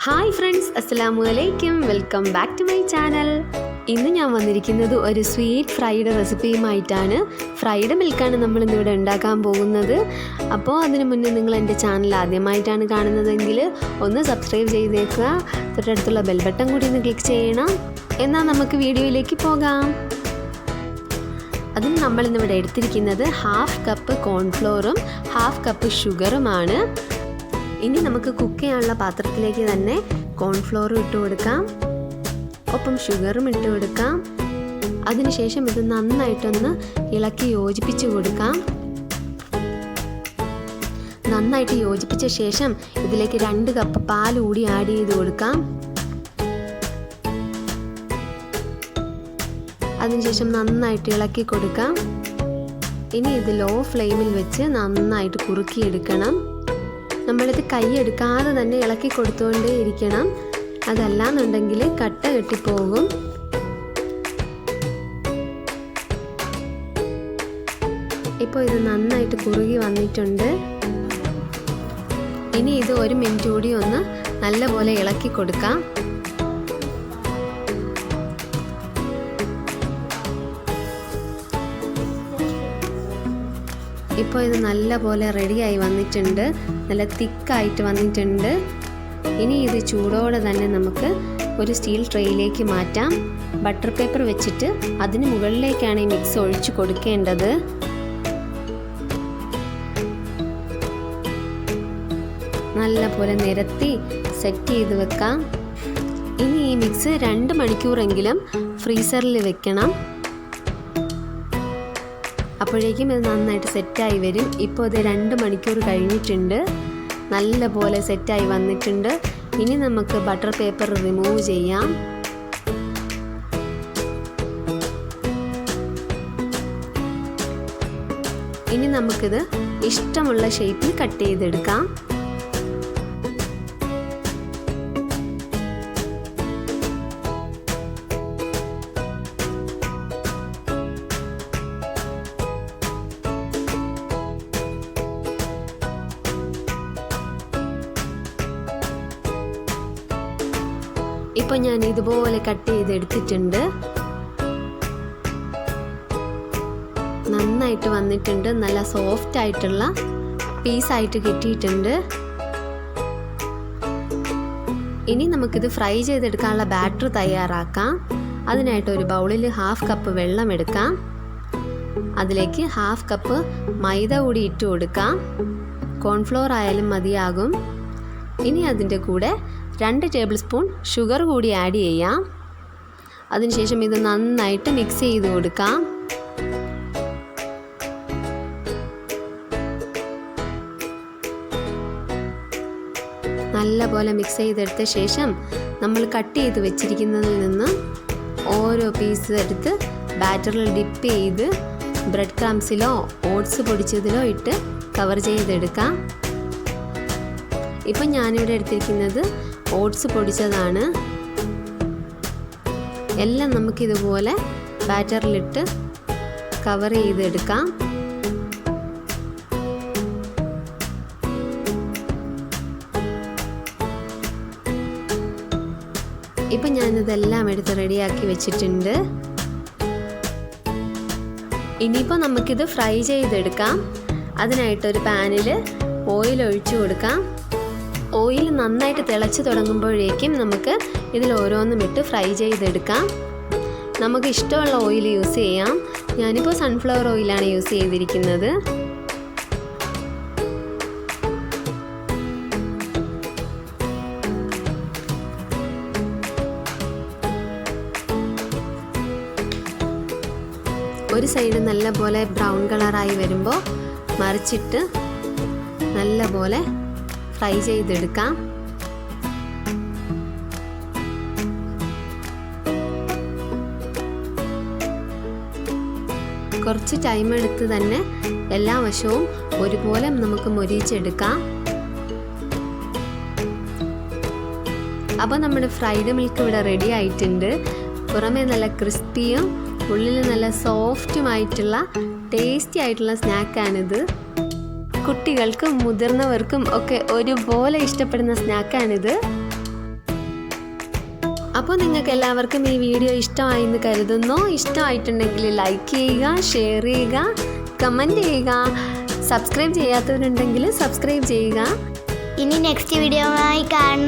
Hi friends, അസ്സലാമു അലൈക്കും. Welcome back to my channel. ഇന്ന് ഞാൻ വന്നിരിക്കുന്നത് ഒരു സ്വീറ്റ് ഫ്രൈഡ് റെസിപ്പിയുമായിട്ടാണ്. ഫ്രൈഡ് മിൽക്കാണ് നമ്മളിന്നിവിടെ ഉണ്ടാക്കാൻ പോകുന്നത്. അപ്പോൾ അതിന് മുന്നേ നിങ്ങൾ എൻ്റെ ചാനൽ ആദ്യമായിട്ടാണ് കാണുന്നതെങ്കിൽ ഒന്ന് സബ്സ്ക്രൈബ് ചെയ്തേക്കുക. തൊട്ടടുത്തുള്ള ബെൽ ബട്ടൺ കൂടി ഒന്ന് ക്ലിക്ക് ചെയ്യണം. എന്നാൽ നമുക്ക് വീഡിയോയിലേക്ക് പോകാം. അതിന് നമ്മളിന്നിവിടെ എടുത്തിരിക്കുന്നത് 1/2 കപ്പ് കോൺഫ്ലോറും 1/2 കപ്പ് ഷുഗറുമാണ്. ഇനി നമുക്ക് കുക്ക് ചെയ്യാനുള്ള പാത്രത്തിലേക്ക് തന്നെ കോൺഫ്ലോറും ഇട്ട് കൊടുക്കാം, ഒപ്പം ഷുഗറും ഇട്ട് കൊടുക്കാം. അതിനുശേഷം ഇത് നന്നായിട്ടൊന്ന് ഇളക്കി യോജിപ്പിച്ച് കൊടുക്കാം. നന്നായിട്ട് യോജിപ്പിച്ച ശേഷം ഇതിലേക്ക് 2 കപ്പ് പാൽ കൂടി ആഡ് ചെയ്ത് കൊടുക്കാം. അതിനുശേഷം നന്നായിട്ട് ഇളക്കി കൊടുക്കാം. ഇനി ഇത് ലോ ഫ്ലെയിമിൽ വെച്ച് നന്നായിട്ട് കുറുക്കിയെടുക്കണം. നമ്മളിത് കൈ എടുക്കാതെ തന്നെ ഇളക്കി കൊടുത്തുകൊണ്ടേ ഇരിക്കണം, അതല്ലാന്നുണ്ടെങ്കിൽ കട്ട കെട്ടിപ്പോകും. ഇപ്പോൾ ഇത് നന്നായിട്ട് കുറുകി വന്നിട്ടുണ്ട്. ഇനി ഇത് 1 മിനിറ്റ് കൂടി ഒന്ന് നല്ലപോലെ ഇളക്കി കൊടുക്കാം. ഇപ്പോൾ ഇത് നല്ലപോലെ റെഡിയായി വന്നിട്ടുണ്ട്, നല്ല തിക്കായിട്ട് വന്നിട്ടുണ്ട്. ഇനി ഇത് ചൂടോടെ തന്നെ നമുക്ക് ഒരു സ്റ്റീൽ ട്രേയിലേക്ക് മാറ്റാം. ബട്ടർ പേപ്പർ വെച്ചിട്ട് അതിന് മുകളിലേക്കാണ് ഈ മിക്സ് ഒഴിച്ചു കൊടുക്കേണ്ടത്. നല്ലപോലെ നിരത്തി സെറ്റ് ചെയ്ത് വെക്കാം. ഇനി ഈ മിക്സ് 2 മണിക്കൂറെങ്കിലും ഫ്രീസറിൽ വെക്കണം. അപ്പോഴേക്കും ഇത് നന്നായിട്ട് സെറ്റായി വരും. ഇപ്പോൾ ഇത് 2 മണിക്കൂർ കഴിഞ്ഞിട്ടുണ്ട്, നല്ല പോലെ സെറ്റായി വന്നിട്ടുണ്ട്. ഇനി നമുക്ക് ബട്ടർ പേപ്പർ റിമൂവ് ചെയ്യാം. ഇനി നമുക്കിത് ഇഷ്ടമുള്ള ഷേപ്പിൽ കട്ട് ചെയ്തെടുക്കാം. ഇപ്പോൾ ഞാൻ ഇതുപോലെ കട്ട് ചെയ്തെടുത്തിട്ടുണ്ട്. നന്നായിട്ട് വന്നിട്ടുണ്ട്, നല്ല സോഫ്റ്റ് ആയിട്ടുള്ള പീസായിട്ട് കിട്ടിയിട്ടുണ്ട്. ഇനി നമുക്കിത് ഫ്രൈ ചെയ്തെടുക്കാനുള്ള ബാറ്റർ തയ്യാറാക്കാം. അതിനായിട്ട് ഒരു ബൗളിൽ 1/2 കപ്പ് വെള്ളം എടുക്കാം. അതിലേക്ക് 1/2 കപ്പ് മൈദ കൂടി ഇട്ട് കൊടുക്കാം. കോൺഫ്ലോർ ആയാലും മതിയാകും. ഇനി അതിൻ്റെ കൂടെ 2 ടേബിൾ സ്പൂൺ ഷുഗർ കൂടി ആഡ് ചെയ്യാം. അതിനുശേഷം ഇത് നന്നായിട്ട് മിക്സ് ചെയ്ത് കൊടുക്കാം. നല്ലപോലെ മിക്സ് ചെയ്തെടുത്ത ശേഷം നമ്മൾ കട്ട് ചെയ്ത് വെച്ചിരിക്കുന്നതിൽ നിന്ന് ഓരോ പീസ് എടുത്ത് ബാറ്ററിൽ ഡിപ്പ് ചെയ്ത് ബ്രെഡ് ക്രംസിലോ ഓട്സ് പൊടിച്ചതിലോ ഇട്ട് കവർ ചെയ്തെടുക്കാം. ഇപ്പം ഞാനിവിടെ എടുത്തിരിക്കുന്നത് ഓട്സ് പൊടിച്ചതാണ്. എല്ലാം നമുക്കിതുപോലെ ബാറ്ററിലിട്ട് കവർ ചെയ്തെടുക്കാം. ഇപ്പം ഞാനിതെല്ലാം എടുത്ത് റെഡിയാക്കി വെച്ചിട്ടുണ്ട്. ഇനിയിപ്പോൾ നമുക്കിത് ഫ്രൈ ചെയ്തെടുക്കാം. അതിനായിട്ടൊരു പാനിൽ ഓയിൽ ഒഴിച്ചു കൊടുക്കാം. ഓയിൽ നന്നായിട്ട് തിളച്ച് തുടങ്ങുമ്പോഴേക്കും നമുക്ക് ഇതിൽ ഓരോന്നും ഇട്ട് ഫ്രൈ ചെയ്തെടുക്കാം. നമുക്ക് ഇഷ്ടമുള്ള ഓയിൽ യൂസ് ചെയ്യാം. ഞാനിപ്പോൾ സൺഫ്ലവർ ഓയിലാണ് യൂസ് ചെയ്തിരിക്കുന്നത്. ഒരു സൈഡ് നല്ലപോലെ ബ്രൗൺ കളറായി വരുമ്പോൾ മറിച്ചിട്ട് നല്ലപോലെ ഫ്രൈ ചെയ്തെടുക്കാം. കുറച്ച് ടൈം എടുത്ത് തന്നെ എല്ലാ വശവും ഒരുപോലെ നമുക്ക് മൊരിച്ചെടുക്കാം. അപ്പോൾ നമ്മുടെ ഫ്രൈഡ് മിൽക്ക് ഇവിടെ റെഡി ആയിട്ടുണ്ട്. പുറമേ നല്ല ക്രിസ്പിയും ഉള്ളിൽ നല്ല സോഫ്റ്റുമായിട്ടുള്ള ടേസ്റ്റി ആയിട്ടുള്ള സ്നാക്കാണിത്. കുട്ടികൾക്കും മുതിർന്നവർക്കും ഒക്കെ ഒരുപോലെ ഇഷ്ടപ്പെടുന്ന സ്നാക്കാണിത്. അപ്പോൾ നിങ്ങൾക്ക് എല്ലാവർക്കും ഈ വീഡിയോ ഇഷ്ടമായി എന്ന് കരുതുന്നു. ഇഷ്ടമായിട്ടുണ്ടെങ്കിൽ ലൈക്ക് ചെയ്യുക, ഷെയർ ചെയ്യുക, കമൻറ്റ് ചെയ്യുക. സബ്സ്ക്രൈബ് ചെയ്യാത്തവരുണ്ടെങ്കിൽ സബ്സ്ക്രൈബ് ചെയ്യുക. ഇനി നെക്സ്റ്റ് വീഡിയോയുമായി കാണാം.